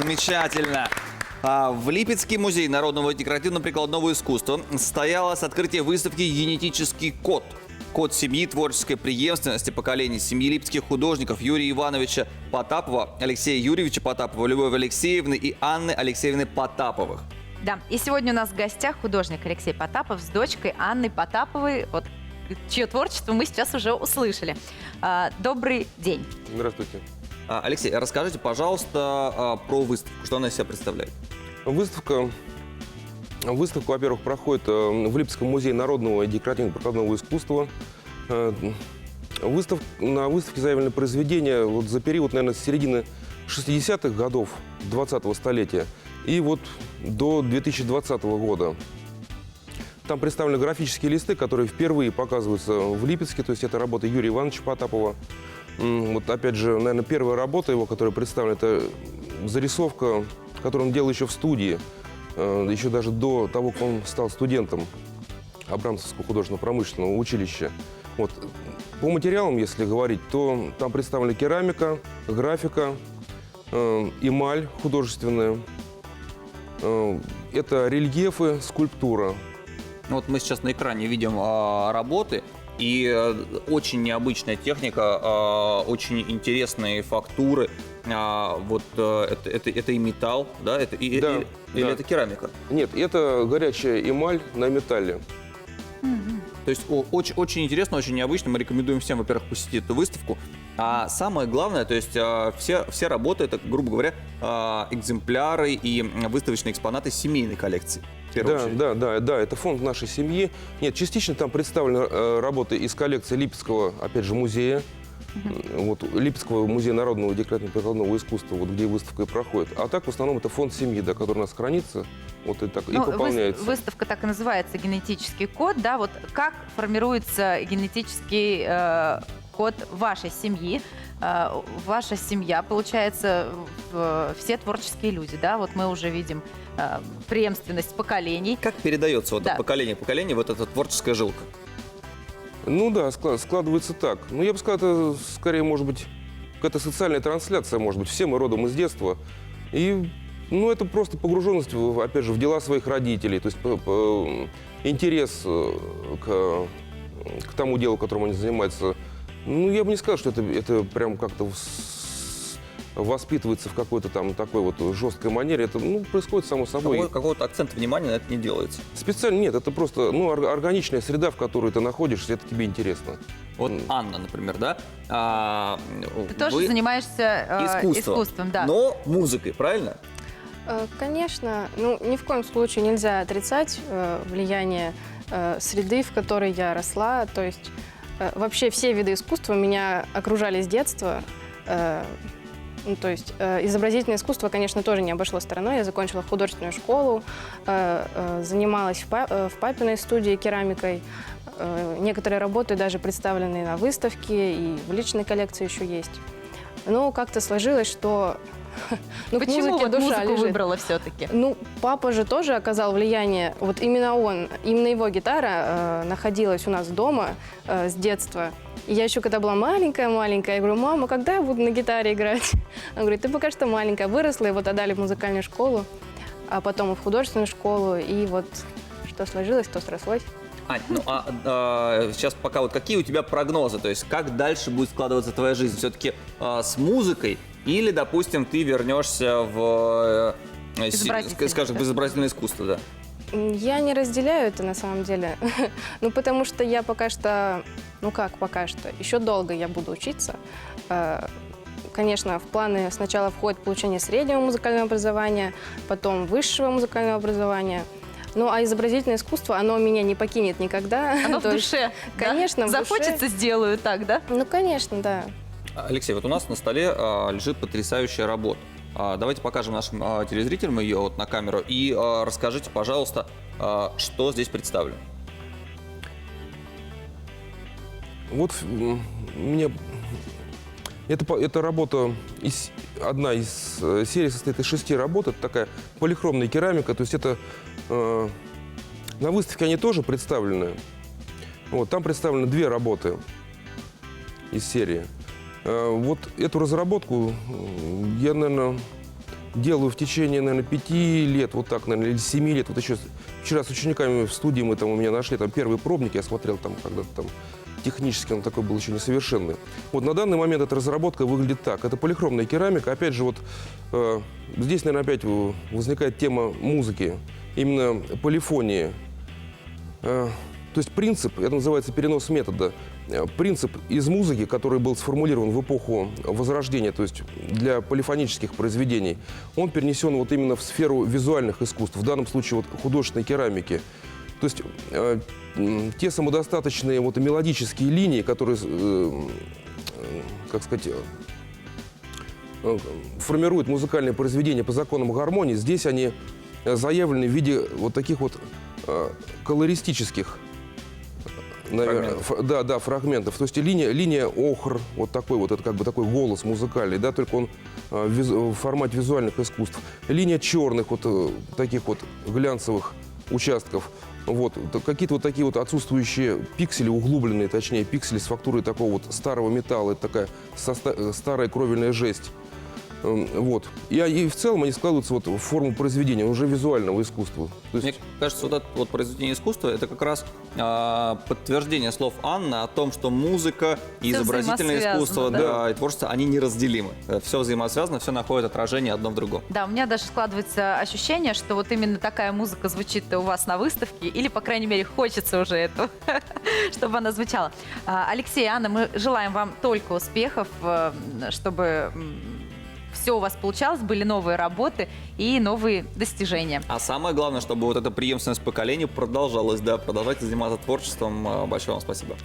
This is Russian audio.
замечательно. В Липецкий музей народного декоративно-прикладного искусства состоялось открытие выставки «Генетический код». Код семьи, творческой преемственности поколений семьи липецких художников Юрия Ивановича Потапова, Алексея Юрьевича Потапова, Любови Алексеевны и Анны Алексеевны Потаповых. Да, и сегодня у нас в гостях художник Алексей Потапов с дочкой Анной Потаповой, вот, чье творчество мы сейчас уже услышали. Добрый день. Здравствуйте. Алексей, расскажите, пожалуйста, про выставку, что она из себя представляет. Выставка, во-первых, проходит в Липецком музее народного и декоративно-прикладного искусства. На выставке заявлены произведения вот за период, наверное, с середины 60-х годов 20-го столетия и вот до 2020 года. Там представлены графические листы, которые впервые показываются в Липецке, то есть это работа Юрия Ивановича Потапова. Вот опять же, наверное, первая работа его, которая представлена, это зарисовка, которую он делал еще в студии, еще даже до того, как он стал студентом Абрамцевского художественно-промышленного училища. Вот. По материалам, если говорить, то там представлена керамика, графика, эмаль художественная, это рельефы, скульптура. Вот мы сейчас на экране видим работы, и очень необычная техника, очень интересные фактуры. Вот это и металл, да? Да, или это керамика? Нет, это горячая эмаль на металле. То есть очень интересно, очень необычно. Мы рекомендуем всем, во-первых, посетить эту выставку. А самое главное, то есть все работы, это, грубо говоря, экземпляры и выставочные экспонаты семейной коллекции. Да, это фонд нашей семьи. Нет, частично там представлены работы из коллекции Липецкого, опять же, музея. Вот, Липецкого музея народного и декоративно-прикладного искусства, вот, где выставка и проходит. А так, в основном, это фонд семьи, да, который у нас хранится, вот, и, так, и пополняется. Выставка так и называется «Генетический код». Да? Вот как формируется генетический код вашей семьи? Ваша семья, получается, все творческие люди, да? Вот мы уже видим преемственность поколений. Как передается вот, да, от поколения к поколению вот эта творческая жилка? Ну да, складывается так. Ну, я бы сказал, это скорее, может быть, какая-то социальная трансляция, может быть. Все мы родом из детства. И, ну, это просто погруженность, опять же, в дела своих родителей. То есть интерес к тому делу, которым они занимаются. Ну, я бы не сказал, что это прям как-то воспитывается в какой-то там такой вот жесткой манере. Это, ну, происходит само собой. Какого-то акцента внимания на это не делается. Специально нет, это просто, ну, органичная среда, в которой ты находишься, это тебе интересно. Вот Анна, например, да? Ты тоже занимаешься искусством, да. Но музыкой, правильно? Конечно. Ну, ни в коем случае нельзя отрицать влияние среды, в которой я росла. То есть вообще все виды искусства меня окружали с детства. Ну, то есть изобразительное искусство, конечно, тоже не обошло стороной. Я закончила художественную школу, занималась в папиной студии керамикой. Некоторые работы даже представлены на выставке, и в личной коллекции еще есть. Но как-то сложилось, что ну, почему к музыке вот душа музыку лежит. выбрала все-таки? Ну, папа же тоже оказал влияние. Вот именно именно его гитара находилась у нас дома с детства. И я еще когда была маленькая, я говорю: мама, когда я буду на гитаре играть? Она говорит: ты пока что маленькая. Выросла, и вот отдали в музыкальную школу, а потом и в художественную школу. И вот что сложилось, то срослось. Ань, ну сейчас пока вот какие у тебя прогнозы? То есть как дальше будет складываться твоя жизнь? Все-таки с музыкой или, допустим, ты вернешься в, скажем, в изобразительное искусство, да? Я не разделяю это на самом деле. Ну, потому что я пока что, ну как пока что, еще долго я буду учиться. Конечно, в планы сначала входит получение среднего музыкального образования, потом высшего музыкального образования. Ну, а изобразительное искусство, оно меня не покинет никогда. Оно в душе, конечно, да? в душе. Захочется, сделаю так, да? Ну, конечно, да. Алексей, вот у нас на столе лежит потрясающая работа. Давайте покажем нашим телезрителям ее вот на камеру и расскажите, пожалуйста, что здесь представлено. Вот мне эта работа, одна из серий состоит из 6 работ. Это такая полихромная керамика. То есть это на выставке они тоже представлены. Вот, там представлены 2 работы из серии. Вот эту разработку я, наверное, делаю в течение, наверное, 5 лет, вот так, наверное, или 7 лет. Вот еще вчера с учениками в студии мы там у меня нашли там первый пробник, я смотрел там когда-то там технически, он такой был еще несовершенный. Вот на данный момент эта разработка выглядит так. Это полихромная керамика. Опять же, вот здесь, наверное, опять возникает тема музыки, именно полифонии. То есть принцип, это называется перенос метода, принцип из музыки, который был сформулирован в эпоху Возрождения, то есть для полифонических произведений, он перенесен вот именно в сферу визуальных искусств, в данном случае вот художественной керамики. То есть те самодостаточные вот мелодические линии, которые, как сказать, формируют музыкальное произведение по законам гармонии, здесь они заявлены в виде вот таких вот колористических, наверное, фрагментов. То есть линия охр, вот такой вот, это как бы такой голос музыкальный, да, только он в формате визуальных искусств. Линия черных вот таких вот глянцевых участков. Вот, какие-то вот такие вот отсутствующие пиксели, углубленные, точнее, пиксели с фактурой такого вот старого металла, это такая старая кровельная жесть. Вот. И в целом они складываются вот в форму произведения, уже визуального искусства. То есть... Мне кажется, вот это вот произведение искусства – это как раз подтверждение слов Анны о том, что музыка и Всё изобразительное искусство, взаимосвязано, да, и творчество, они неразделимы. Все взаимосвязано, все находит отражение одно в другом. Да, у меня даже складывается ощущение, что вот именно такая музыка звучит у вас на выставке, или, по крайней мере, хочется уже этого, чтобы она звучала. Алексей и Анна, мы желаем вам только успехов, чтобы все у вас получалось, были новые работы и новые достижения. А самое главное, чтобы вот эта преемственность поколений продолжалась, да, продолжайте заниматься творчеством. Большое вам спасибо.